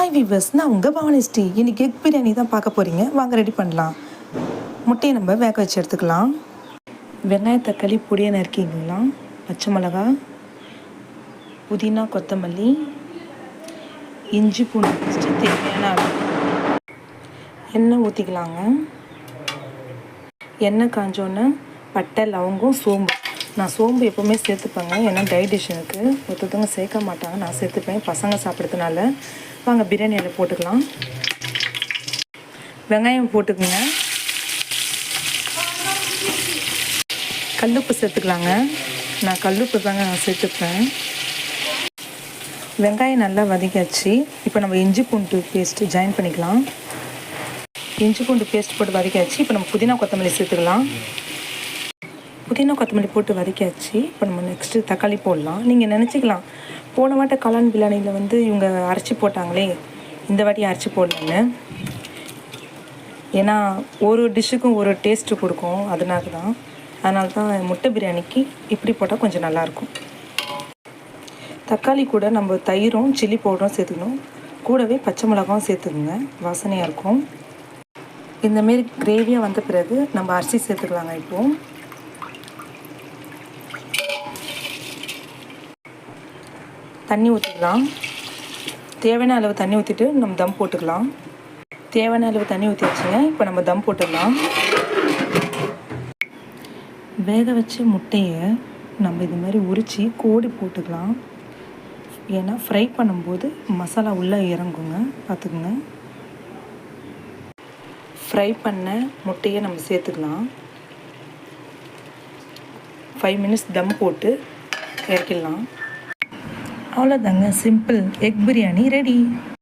Hi viewers, நான் உங்கள் பவானிஸ்ரீ. இன்றைக்கி எக் பிரியாணி தான் பார்க்க போகிறீங்க. வாங்க ரெடி பண்ணலாம். முட்டையை நம்ம வேக வச்சு எடுத்துக்கலாம். வெங்காயம் தக்காளி பொடியை நறுக்கிக்கலாம். பச்சை மிளகா, புதினா, கொத்தமல்லி, இஞ்சி பூண்டு பேஸ்ட்டு தேவையான அளவு. எண்ணெய் ஊற்றிக்கலாங்க. எண்ணெய் காஞ்சோன்னே பட்டை, லவங்கம், சோம்பு. நான் சோம்பு எப்போவுமே சேர்த்துப்பேங்க, ஏன்னா டைஜஷனுக்கு. ஒருத்தவங்க சேர்க்க மாட்டாங்க, நான் சேர்த்துப்பேன் பசங்க சாப்பிட்றதுனால. வாங்க பிரியாணியில் போட்டுக்கலாம். வெங்காயம் போட்டுக்குங்க. கல்லுப்பு சேர்த்துக்கலாங்க. நான் கல்லுப்பு தாங்க நான் சேர்த்துப்பேன். வெங்காயம் நல்லா வதக்கியாச்சு. இப்போ நம்ம இஞ்சி பூண்டு பேஸ்ட்டு ஜாயின் பண்ணிக்கலாம். இஞ்சி பூண்டு பேஸ்ட் போட்டு வதக்கியாச்சு. இப்போ நம்ம புதினா கொத்தமல்லி சேர்த்துக்கலாம். புதினா கொத்தமல்லி போட்டு வதக்கியாச்சு. இப்போ நம்ம நெக்ஸ்ட்டு தக்காளி போடலாம். நீங்கள் நினச்சிக்கலாம், போன வாட்டை காளான் பிரியாணியில் இவங்க அரைச்சி போட்டாங்களே, இந்த வாட்டி அரைச்சி போடலன்னு. ஏன்னா ஒரு டிஷ்ஷுக்கும் ஒரு டேஸ்ட்டு கொடுக்கும், அதனால தான் முட்டை பிரியாணிக்கு இப்படி போட்டால் கொஞ்சம் நல்லாயிருக்கும். தக்காளி கூட நம்ம தயிரும் சில்லி பவுடரும் சேர்த்துக்கணும். கூடவே பச்சை மிளகாவும் சேர்த்துக்குங்க, வாசனையாக இருக்கும். இந்தமாரி கிரேவியாக வந்த பிறகு நம்ம அரிசி சேர்த்துக்கலாங்க. இப்போது தண்ணி ஊற்றிக்கலாம். தேவையான அளவு தண்ணி ஊற்றிட்டு நம்ம தம் போட்டுக்கலாம். தேவையான அளவு தண்ணி ஊற்றியாச்சுங்க. இப்போ நம்ம தம் போட்டுடலாம். வேக வச்ச முட்டையை நம்ம இது மாதிரி உரித்து கோடி போட்டுக்கலாம். ஏன்னா ஃப்ரை பண்ணும்போது மசாலா உள்ளே இறங்குங்க, பார்த்துக்குங்க. ஃப்ரை பண்ண முட்டையை நம்ம சேர்த்துக்கலாம். 5 மினிட்ஸ் தம் போட்டு இறக்கிடலாம். அவ்வளோதாங்க, சிம்பிள் எக் பிரியாணி ரெடி.